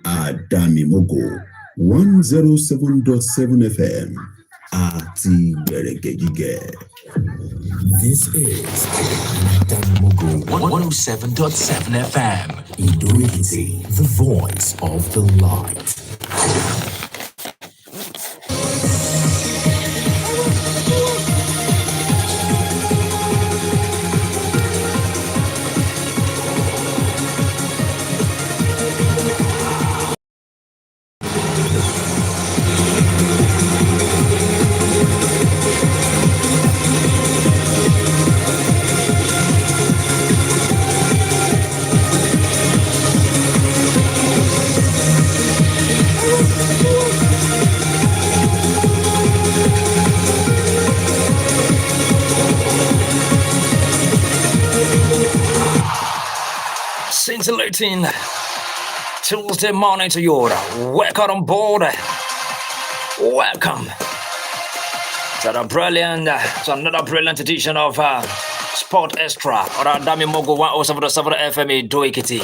Adamimogo 107.7 FM àti gbẹ̀rẹ̀gẹ̀jigẹ̀. This is Adamimogo 107.7 FM. Idoikiti, the voice of the light. Scintillating Tuesday morning to you. Welcome on board. Welcome to another brilliant edition of Sport Extra on Adamimogo 107.7 FM Idoikiti.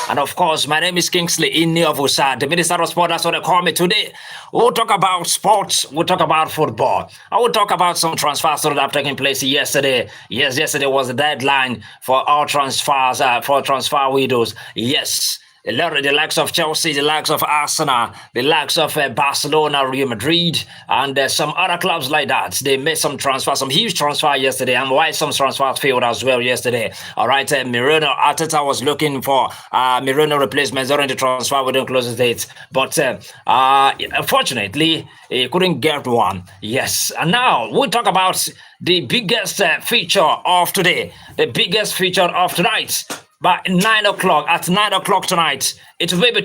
And of course, my name is Kingsley Novo, the Minister of Sport. That's what they call me today. We'll talk about sports. We'll talk about football. I will talk about some transfers that have taken place yesterday. Yes, yesterday was the deadline for all transfers, for transfer windows. Yes. The likes of Chelsea, the likes of Arsenal, the likes of Barcelona, Real Madrid, and some other clubs like that. They made some transfers, some huge transfer yesterday, and why some transfers failed as well yesterday. All right, Mirano Arteta was looking for Mirano replacements during the transfer within closing dates, but unfortunately, he couldn't get one. Yes, and now we'll talk about the biggest feature of today, the biggest feature of tonight. But 9 o'clock, at 9 o'clock tonight, it will be it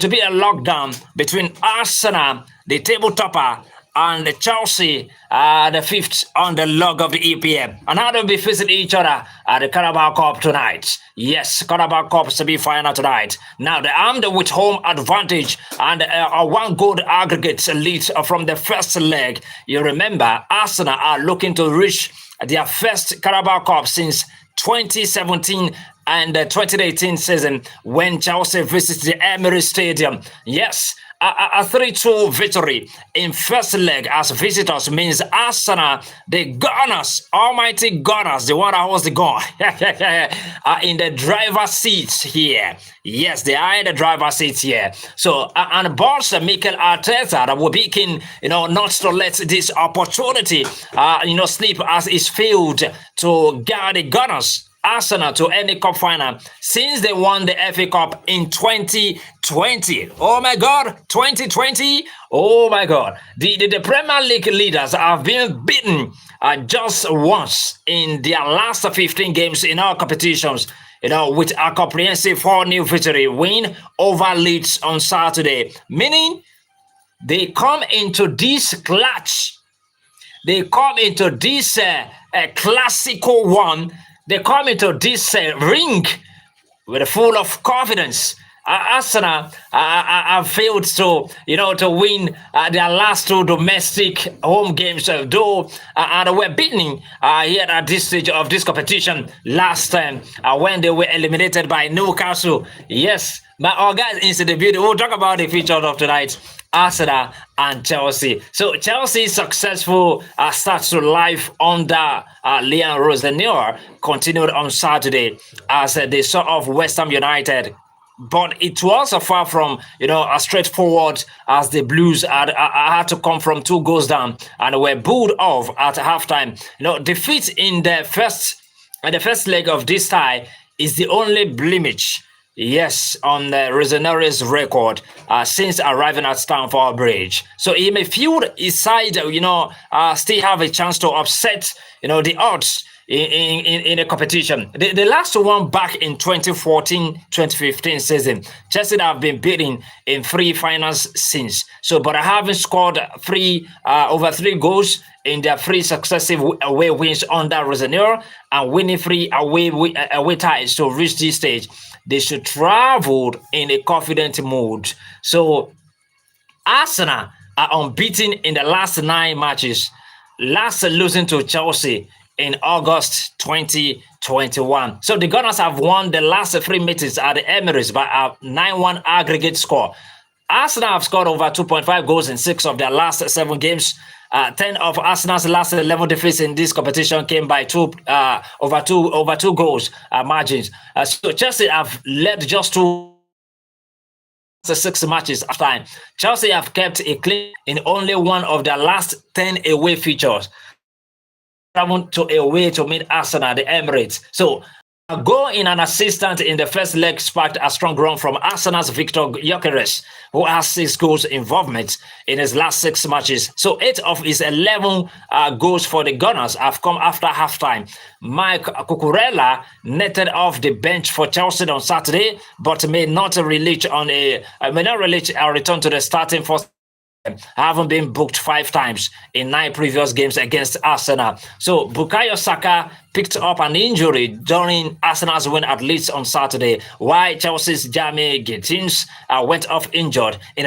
will be a lockdown between Arsenal, the table topper, and Chelsea, the fifth on the log of the EPL. And how they'll be facing each other at the Carabao Cup tonight. Yes, Carabao Cup semi-final tonight. Now, they're armed with home advantage and a one-goal aggregate lead from the first leg. You remember, Arsenal are looking to reach their first Carabao Cup since 2017 and 2018 season when Chelsea visits the Emirates Stadium. Yes, a 3-2 victory in first leg as visitors means Arsenal, the Gunners, almighty Gunners, the one that was the gun, are in the driver's seat here. Yes, they are in the driver's seat here. So, and boss Mikel Arteta that will be keen, not to let this opportunity, slip as it's failed to guide the Gunners, Arsenal, to any cup final since they won the FA Cup in 2020. Oh my God, 2020. Oh my God. The Premier League leaders have been beaten just once in their last 15 games in our competitions. With a comprehensive 4-0 victory win over Leeds on Saturday, meaning they come into this clutch. They come into this classical one. They come into this ring with full of confidence. Arsenal have failed to win their last 2 domestic home games, though and were beaten here at this stage of this competition last time when they were eliminated by Newcastle. Yes, my guys into the video. We'll talk about the features of tonight. Arsenal and Chelsea. So Chelsea's successful start to life under Leon Rosenauer continued on Saturday as they saw off West Ham United. But it was far from, a straightforward as the Blues had to come from 2 goals down and were booed off at halftime. Defeat in the first leg of this tie is the only blemish, yes, on Rosenauer's record since arriving at Stamford Bridge. So he may feel his side, still have a chance to upset, the odds in a competition. The last one back in 2014-2015 season, Chelsea have been beaten in 3 finals since. So, but I haven't scored over 3 goals in their three successive away wins under Roseneur and winning three away ties to reach this stage. They should travel in a confident mood. So Arsenal are unbeaten in the last 9 matches, last losing to Chelsea in August 2021. So the Gunners have won the last 3 meetings at the Emirates by a 9-1 aggregate score. Arsenal have scored over 2.5 goals in 6 of their last 7 games. 10 of Arsenal's last 11 defeats in this competition came by over two goals margins. So Chelsea have led just 6 matches after time. Chelsea have kept a clean in only one of their last 10 away features. Traveled to away to meet Arsenal at the Emirates. So a goal in an assistant in the first leg sparked a strong run from Arsenal's Victor Gyökeres, who has 6 goals involvement in his last 6 matches. So 8 of his 11 goals for the Gunners have come after halftime. Mike Cucurella netted off the bench for Chelsea on Saturday, but may not reach a return to the starting force, having been booked 5 times in 9 previous games against Arsenal. So Bukayo Saka picked up an injury during Arsenal's win at Leeds on Saturday, while Chelsea's Jamie Gittins went off injured in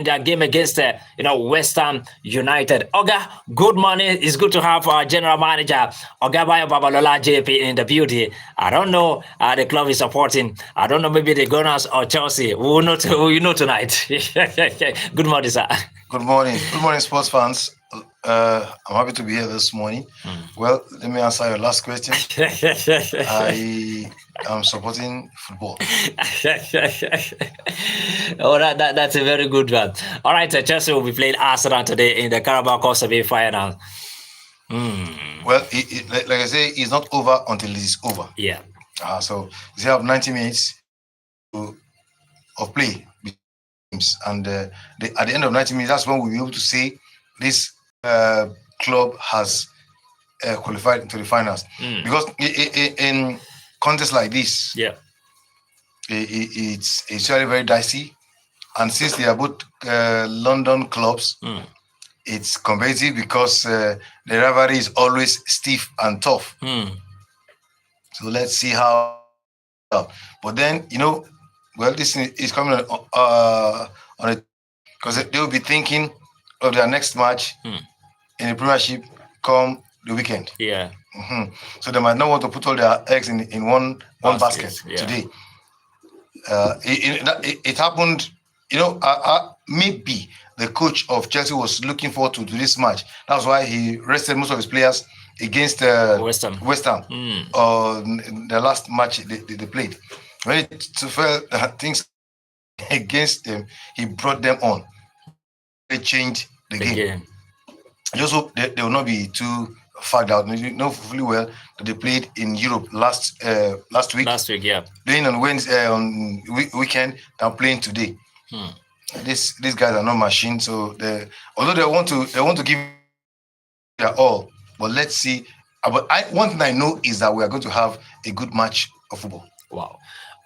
their game against West Ham United. Oga, good morning. It's good to have our general manager Ogabayo Babalola JP in the building. I don't know the club is supporting. I don't know, maybe the Gunners or Chelsea. We will know tonight. Good morning, sir. Good morning, sports fans. I'm happy to be here this morning. Well, let me answer your last question. I am supporting football. Oh, that's a very good one. All right, Chelsea will be playing Arsenal today in the Carabao Cup semi-final. Well, like I say, it's not over until it is over. Yeah. So they have 90 minutes of play. And at the end of 90 minutes, that's when we'll be able to say this club has qualified into the finals. Because in contests like this, it's very, very dicey. And since they are both London clubs, it's competitive because the rivalry is always stiff and tough. So let's see how. But then, well, this is coming on it because they will be thinking of their next match in the Premiership come the weekend. Yeah. So they might not want to put all their eggs in one basket today. It happened, maybe the coach of Chelsea was looking forward to this match. That's why he rested most of his players against West Ham. The last match they played. When it felt things against them, he brought them on. They changed the game. I just hope they will not be too fagged out. You know fully well that they played in Europe last week. Last week, yeah. Playing on Wednesday on weekend and playing today. These guys are not machines. So although they want to give their all, but let's see. But one thing I know is that we are going to have a good match of football. Wow.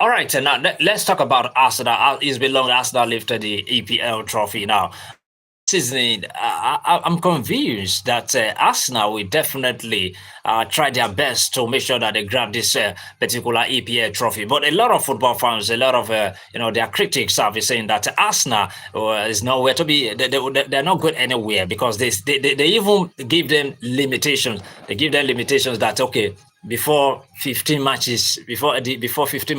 All right, so now let's talk about Arsenal. It's been long Arsenal lifted the EPL trophy now. Season, I'm convinced that Arsenal will definitely try their best to make sure that they grab this particular EPL trophy. But a lot of football fans, a lot of their critics have been saying that Arsenal is nowhere to be. They're not going anywhere because they even give them limitations. They give them limitations that before 15 matches, before 10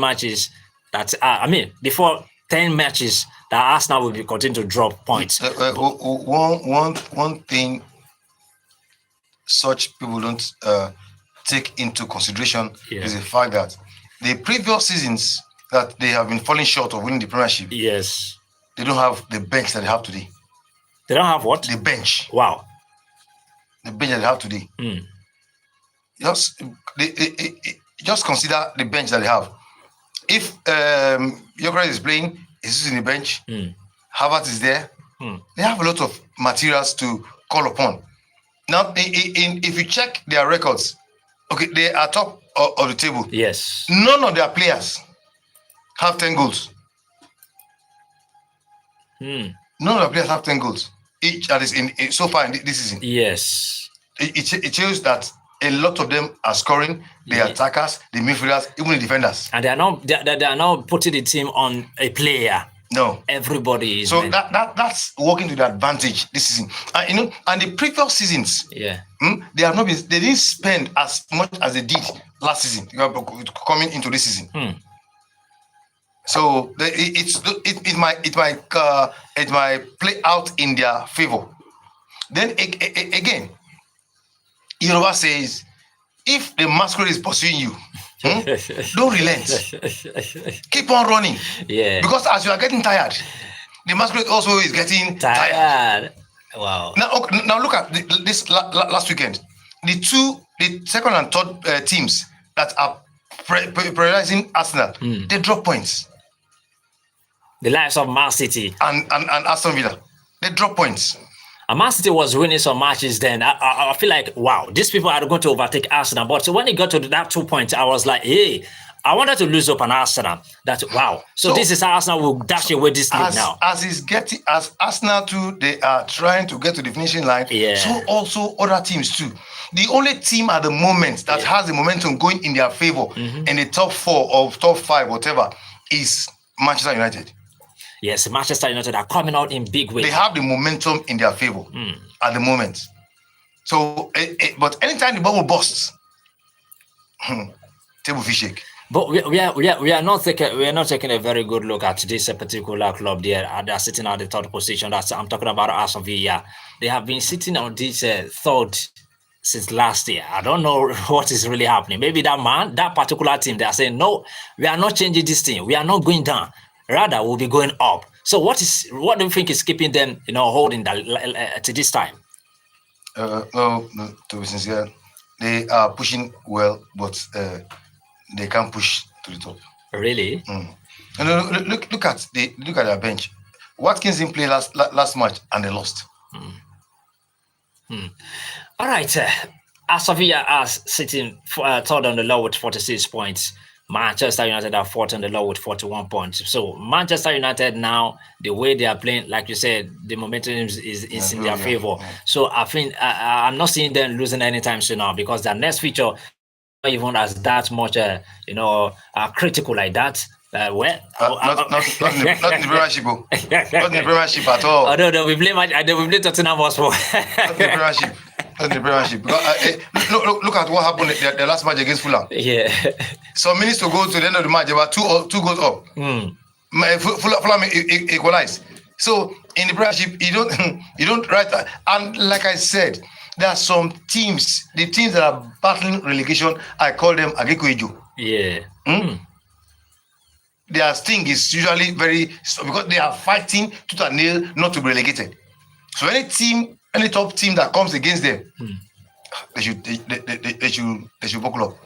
matches, that Arsenal will be continue to drop points. One thing such people don't take into consideration is the fact that the previous seasons that they have been falling short of winning the Premiership, they don't have the bench that they have today. They don't have what? The bench. Wow. The bench that they have today. Just consider the bench that they have. If Gyökeres is playing, he's in the bench. Havertz is there. They have a lot of materials to call upon. Now, if you check their records, they are top of the table. Yes. None of their players have 10 goals. None of their players have 10 goals. each that is in so far in this season. Yes. It shows that a lot of them are scoring. The attackers, the midfielders, even the defenders. And they are not putting the team on a player. No. Everybody is. So that's working to the advantage this season. And the previous seasons, they didn't spend as much as they did last season coming into this season. So it might play out in their favor. Then again, Yoruba says, if the masquerade is pursuing you, don't relent. Keep on running. Yeah. Because as you are getting tired, the masquerade also is getting tired. Wow. Now look at this last weekend. The second and third teams that are prioritizing Arsenal, they drop points. The likes of Man City and Aston Villa, they drop points. And Man City was winning some matches then. I feel like, wow, these people are going to overtake Arsenal. But when it got to that 2 points, I was like, hey, I wanted to lose up on Arsenal. That wow. So this is how Arsenal will dash away this league now. As Arsenal too, they are trying to get to the finishing line. Yeah. So also other teams too. The only team at the moment that has the momentum going in their favor in the top 4 or top 5, whatever, is Manchester United. Yes, Manchester United are coming out in big ways. They have the momentum in their favor at the moment. So, but anytime the bubble bursts, table fish shake. But we are not taking a very good look at this particular club there. They are sitting at the third position. I'm talking about Aston Villa. They have been sitting on this third since last year. I don't know what is really happening. Maybe that particular team, they are saying, no, we are not changing this team. We are not going down. Rather, we'll be going up. So what do you think is keeping them, holding that to this time? No, to be sincere, they are pushing well, but they can't push to the top. Really? No, look at their bench. Watkins didn't play last match and they lost. All right. Aston Villa are sitting third on the low with 46 points. Manchester United are fourth on the low with 41 points. So Manchester United now, the way they are playing, like you said, the momentum is in their favor. So I think I'm not seeing them losing anytime soon now, because their next feature even as that much critical like that. Not in the Premiership, not in the Premiership at all. Oh no, we blame Tottenham Hotspur. Not in the Premiership. Not in the Premiership. Look at what happened the last match against Fulham. Yeah. Some minutes to go to the end of the match, there were two goals up. Fulham equalized. So in the Premiership, you don't write that. And like I said, there are some teams, the teams that are battling relegation, I call them Agekuejo. Yeah. Their sting is usually because they are fighting tooth and nail not to be relegated. So any top team that comes against them, they should buckle up.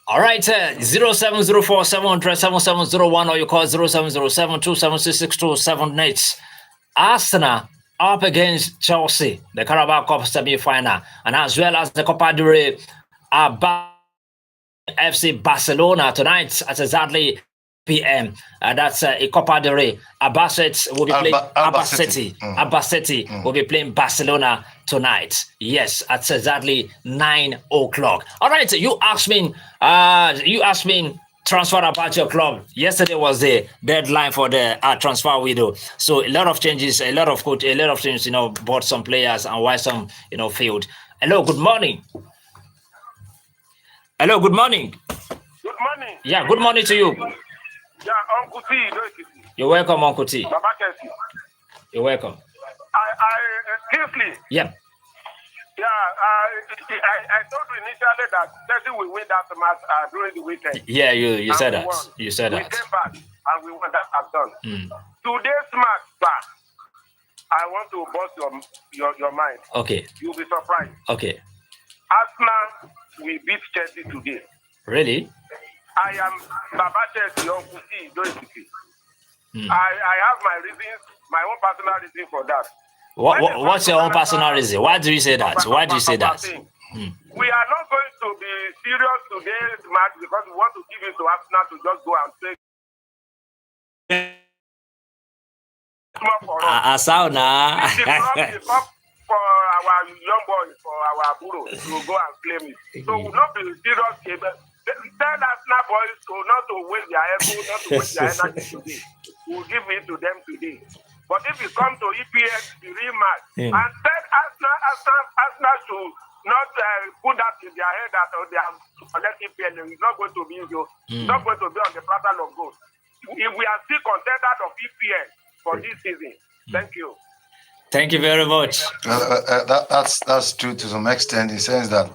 All right, 0704 700 7701, or you call 0707 2766278. Arsenal up against Chelsea, the Carabao Cup semi-final, and as well as the Copa del Rey, FC Barcelona tonight at exactly p.m. That's a Copa del Rey. Albacete will be playing Albacete will be playing Barcelona tonight. Yes, at exactly 9 o'clock. All right, you asked me transfer about your club. Yesterday was the deadline for the transfer window. So a lot of changes, a lot of teams, bought some players and why some, failed. Hello, good morning. Hello, good morning. Good morning. Yeah, good morning to you. Yeah, Uncle T. You're welcome, Uncle T. You're welcome. Kingsley. Yeah. Yeah, I told you initially that Chelsea will win that match during the weekend. Yeah, you said that. You said that. We came back and we won that done. Today's match, sir, I want to bust your mind. Okay. You'll be surprised. Okay. Arsenal will beat Chelsea today. Really? I am Baba Chelsea, Uncle T. I have my reasons, my own personal reason for that. What's your own personal reason? Why do you say that? Why do you say that? We are not going to be serious today's match because we want to give it to Arsenal to just go and play. Small for us. Sauna. This is not for our young boys, for our buros to go and claim it. So we'll not be serious game. Tell Arsenal boys to not to waste their effort, not to waste their energy today. We'll give it to them today. But if it comes to EPL, the real match, and tell Arsenal to not put that in their head that they have to collect EPL. It's not going to be it's not going to be on the platter of gold. We are still contenders of EPL for this season. Thank you. Thank you very much. That's true to some extent, in the sense that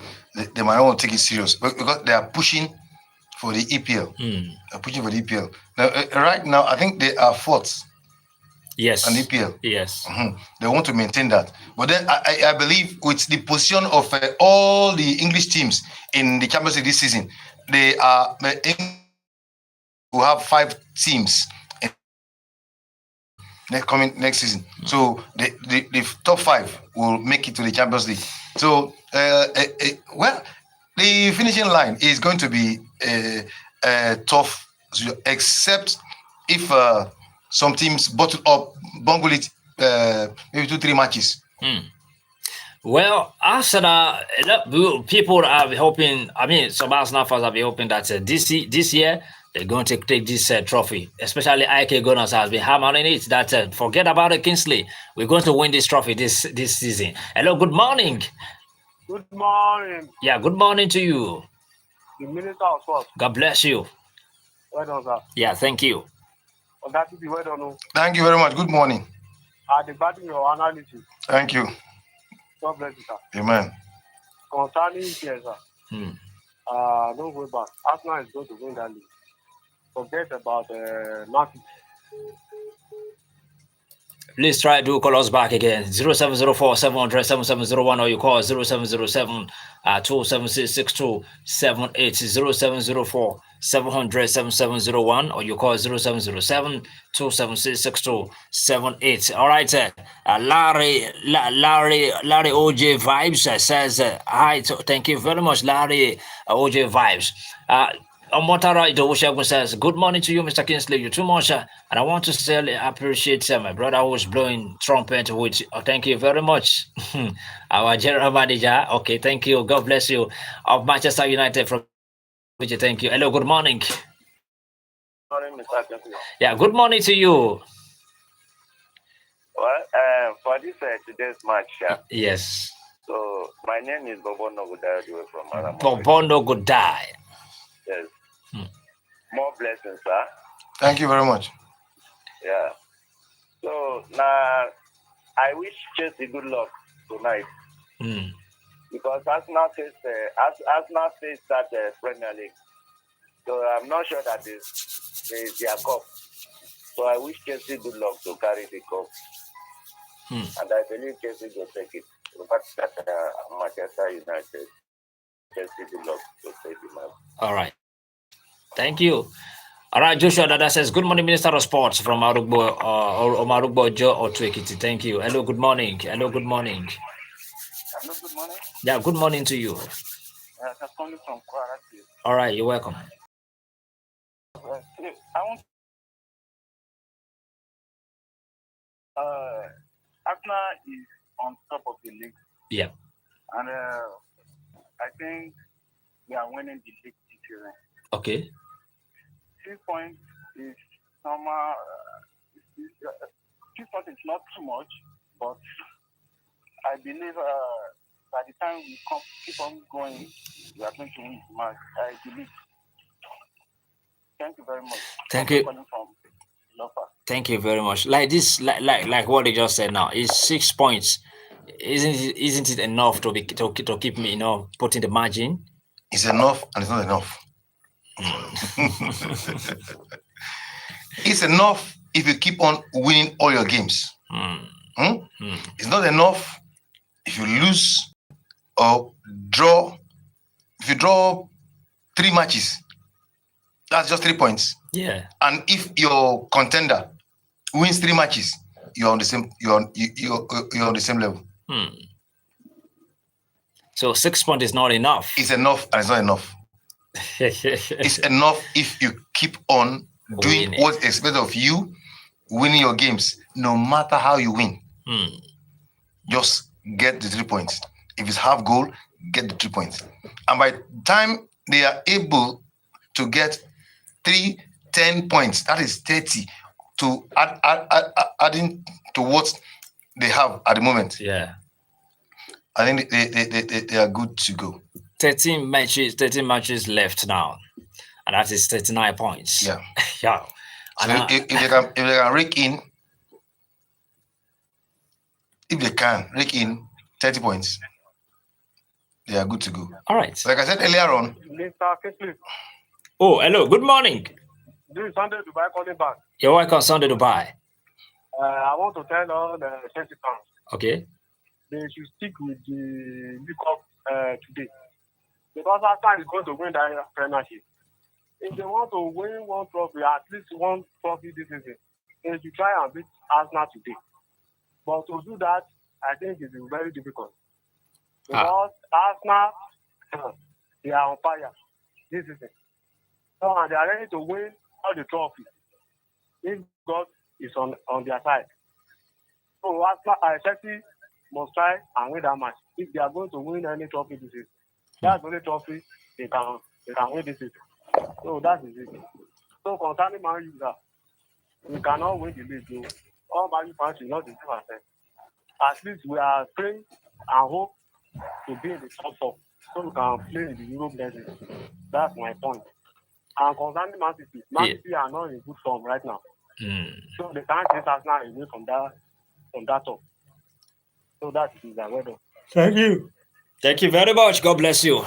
they might not want to take it serious because they are pushing for the EPL. They're pushing for the EPL. Now, right now, I think they are fourth. Yes. An EPL. Yes. They want to maintain that. But then I believe with the position of all the English teams in the Champions League this season, they are will have 5 teams next season. So the top 5 will make it to the Champions League. So well, the finishing line is going to be tough, except if some teams bungle it maybe 2-3 matches. Well, Arsenal, people are hoping. I mean, some Arsenal fans are hoping that this year they're going to take this trophy. Especially Ike Gunners has been hammering it. That forget about it, Kingsley. We're going to win this trophy this season. Hello, good morning. Good morning. Yeah, good morning to you. The Minister of Sports. God bless you. Well done, sir. Yeah, thank you. Well done. Thank you very much. Good morning. I'm debating your analysis. Thank you. God bless you, sir. Amen. Concerning here, sir. Don't go back. Arsenal is going to win that league. Forget about Martin. Please try to call us back again. 0704 700 7701 or you call 0707 276 6278 0704 700 7701 or you call 0707 276 6278. All right, Larry OJ Vibes says hi. Thank you very much, Larry OJ Vibes. Omotara Idowoshagun says, good morning to you, Mr. Kingsley. You're too much. And I want to sincerely appreciate my brother who was blowing trumpet with. Thank you very much. Our general manager. Okay, thank you. God bless you. Of Manchester United from which thank you. Hello, good morning. Good morning, Mr. Kingsley. Yeah, good morning to you. Well, for this today's match. Yes. So, my name is Bobono Godai from Aramo. Bobono Godai. Yes. More blessings, sir. Thank you very much. Yeah. So now I wish Chelsea good luck tonight. Because Arsenal faced that Premier League. So I'm not sure that it's their cup. So I wish Chelsea good luck to carry the cup. And I believe Chelsea will take it. But that Manchester United, Chelsea good luck to take the match. All right. Thank you. All right, Joshua Dada says, good morning, Minister of Sports from Marugbo Joe Otwekiti. Thank you. Hello, good morning. Hello, good morning. Hello, good morning. Yeah, good morning to you. I'm calling from Kwara. All right, you're welcome. Arsenal is on top of the league. Yeah. And I think we are winning the league this season. Okay. 3 points is normal. 2 points is not too much, but I believe by the time we keep on going, we are going to win the match. I believe. Thank you very much. Thank you. Thank you very much. Like this, like what they just said now, is 6 points. Isn't it enough to keep me, putting the margin? It's enough, and it's not enough. It's enough if you keep on winning all your games. It's not enough if you lose or draw. If you draw 3 matches, that's just 3 points. Yeah. And if your contender wins 3 matches, you're on the same. You're on the same level. So 6 points is not enough. It's enough, and it's not enough. It's enough if you keep on doing what's expected of you winning your games, no matter how you win. Just get the 3 points. If it's half goal, get the 3 points. And by the time they are able to get 10 points, that is 30 to adding to what they have at the moment. Yeah. I think they are good to go. 13 matches left now. And that is 39 points. Yeah. Yeah. So if they can rake in, if they can rake in 30 points, they are good to go. All right. Like I said earlier on. Mr. Kingsley. Oh, hello. Good morning. This is Sunday Dubai calling back. You're welcome, Sunday Dubai. I want to tell all the Chelsea fans. Okay. They should stick with the League Cup today. Because Arsenal is going to win that Premiership. If they want to win one trophy, at least one trophy this season, they should try and beat Arsenal today. But to do that, I think it is very difficult. Because Arsenal, they are on fire this season. So, and they are ready to win all the trophies if God is on their side. So Chelsea must try and win that match. If they are going to win any trophy this season, that's the only trophy they can win this season. So that is it. So concerning Man U, we cannot win the league. Though. All Man U fans should not deceive ourselves. At least we are praying and hope to be in the top four, so we can play in the Europe next season. That's my point. And concerning Man City are not in good form right now. So they can't take Arsenal away from that top. So that is a well done. Thank you. Thank you very much. God bless you.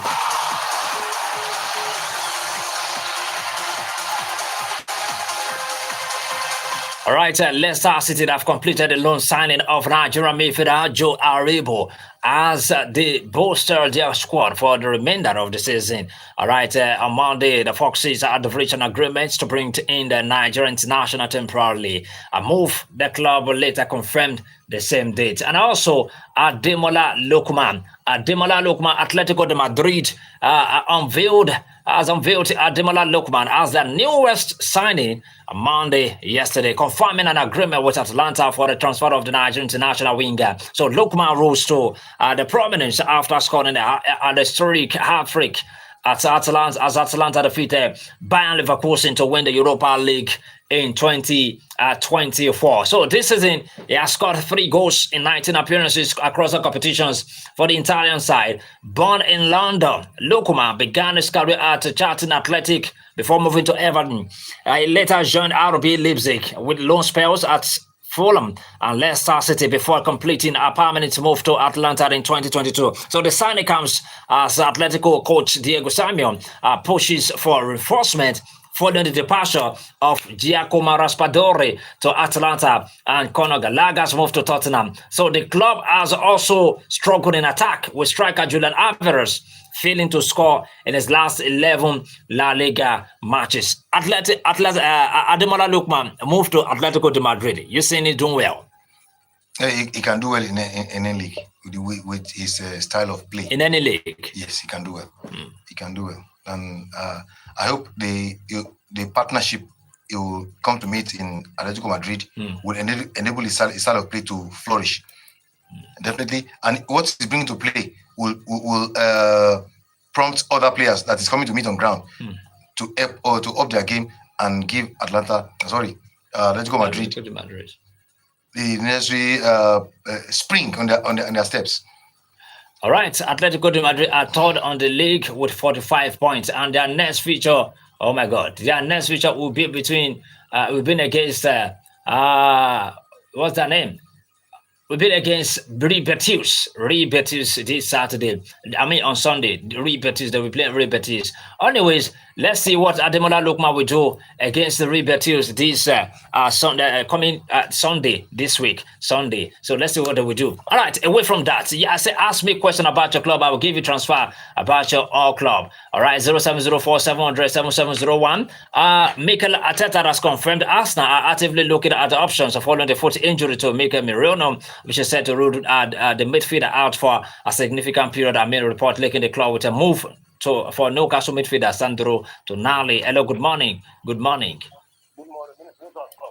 All right, Leicester City have completed the loan signing of Nigerian midfielder Joe Aribo as they bolster their squad for the remainder of the season. All right, on Monday, the Foxes had reached an agreement to bring in the Nigerian international temporarily, a move the club later confirmed the same date. And also, Ademola Lookman, Atletico de Madrid unveiled Ademola Lookman as the newest signing on Monday yesterday, confirming an agreement with Atlanta for the transfer of the Nigerian international winger. So Lookman rose to the prominence after scoring the historic hat-trick as Atlanta defeated Bayern Leverkusen to win the Europa League in 2024. So this season, he has scored 3 goals in 19 appearances across the competitions for the Italian side. Born in London, Lookman began his career at Charlton Athletic before moving to Everton. He later joined RB Leipzig with loan spells at Fulham and Leicester City before completing a permanent move to Atlanta in 2022. So the signing comes as Atletico coach Diego Simeone pushes for reinforcement following the departure of Giacomo Raspadori to Atlanta and Conor Gallagher's move to Tottenham. So the club has also struggled in attack with striker Julian Alvarez failing to score in his last 11 La Liga matches. Ademola Lookman moved to Atletico de Madrid. You seen him doing well? He can do well in any league with his style of play. In any league? Yes, he can do well. He can do well. And I hope the partnership he will come to meet in Atletico Madrid will enable his style of play to flourish. Definitely. And what he's bringing to play will prompt other players that is coming to meet on ground to up their game and give Atletico Madrid the necessary spring on their steps. All right, Atletico de Madrid are third on the league with 45 points, and their next feature, oh my God, their next feature will be against what's their name? We've been against Real Betis this Saturday. On Sunday, Real Betis, they will play Real Betis. Anyways, let's see what Ademola Lookman will do against the Real Betis this coming Sunday this week. Sunday. So let's see what they will do. All right, away from that, ask me a question about your club. I will give you transfer about your all club. All right, 0704-700-7701. Mikel Arteta has confirmed Arsenal are actively looking at the options of following the foot injury to Mikel Merino, which is said to rule the midfielder out for a significant period. Report linking the club with a move for Newcastle midfielder Sandro Tonali. Hello, good morning. Good morning. Good morning.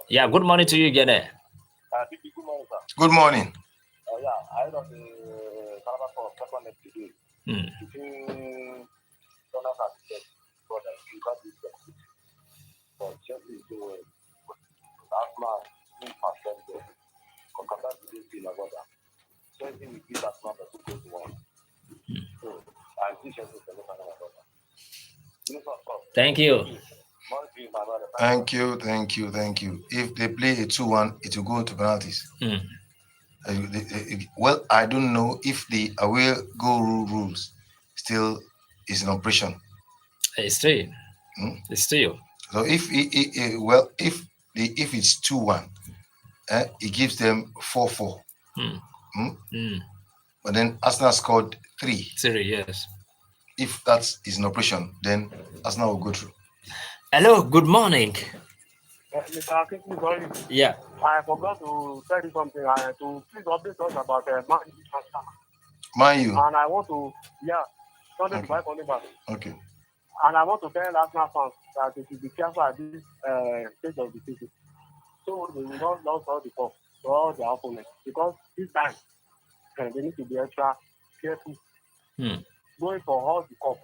Yeah, good morning to you again. Good morning, sir. Good morning. Yeah, I heard of the Calabar for second leg today. Between Donald and the but you got this for Chelsea to Arsenal in percent there. Compared to this team about that. Chelsea will beat Arsenal by 2-1. So I see Chelsea is the local about that. Thank you. Thank you. If they play a 2-1, it will go to penalties. Well, I don't know if the away goal rules still is in operation. It's still. It's still. So if it's 2-1, it gives them 4-4. But then Arsenal scored 3. 3, yes. If that is in operation, then Arsenal will go through. Hello, good morning. Mr. Akinci, sorry. Yeah. I forgot to tell you something. To please update us about Man U transfer. Man U. And I want to, Sunday to buy coming back. Okay. And I want to tell Arsenal fans that they should be careful at this stage of the season. So they will not lose all the cup to all their opponents. Because this time, they need to be extra careful. Going for all the cup.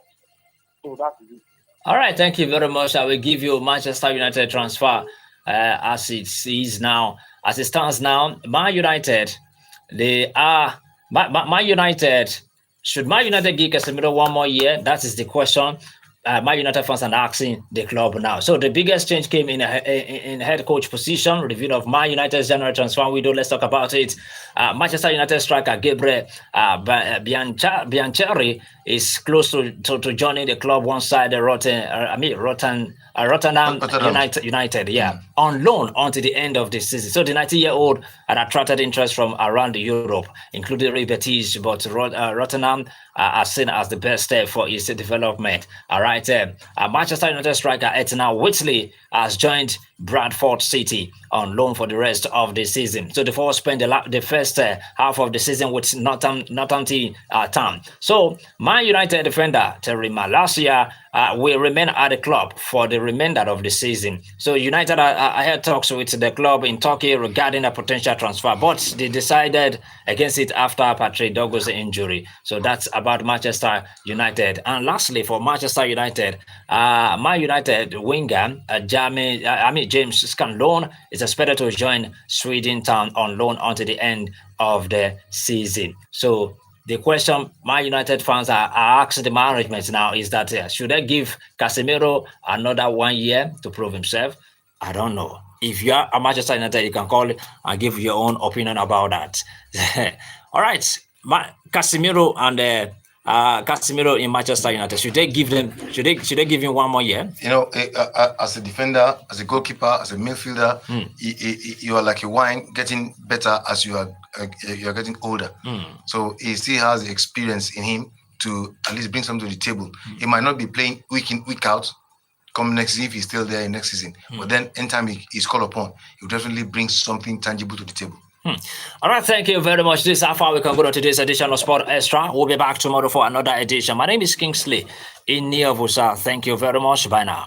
So that is it. All right, thank you very much. I will give you Manchester United transfer as it is now. As it stands now, Man United, Man United, should Man United give Casemiro 1 more year? That is the question. Man United fans are asking the club now. So the biggest change came in head coach position. Review of Man United's January transfer window. Let's talk about it. Manchester United striker Gabriel Biancheri is close to joining the club one side Rotterdam United, on loan until the end of the season. So the 90-year-old had attracted interest from around Europe, including Real Betis, but Rotterdam are seen as the best step for his development. All right, Manchester United striker Etna Whitley has joined Bradford City on loan for the rest of the season. So the forward spent the first half of the season with Northampton Town. So Man United defender Terry Malacia will remain at the club for the remainder of the season. So United are had talks with the club in Turkey regarding a potential transfer, but they decided against it after Patrick Douglas' injury. So that's about Manchester United. And lastly, for Manchester United, Man United winger James Scanlon is expected to join Sweden Town on loan until the end of the season. So the question Man United fans are asking the management now is that should they give Casemiro another 1 year to prove himself? I don't know. If you are a Manchester United, you can call it and give your own opinion about that. All right, Casemiro and Casemiro in Manchester United, should they give him 1 more year? You know, as a defender, as a goalkeeper, as a midfielder, you are like a wine, getting better as you are getting older. So he still has the experience in him to at least bring something to the table. He might not be playing week in, week out. Come next season, if he's still there in next season. But then anytime he's called upon, he'll definitely bring something tangible to the table. All right, thank you very much. This is how far we can go to today's edition of Sport Extra. We'll be back tomorrow for another edition. My name is Kingsley in Niavusa. Thank you very much. Bye now.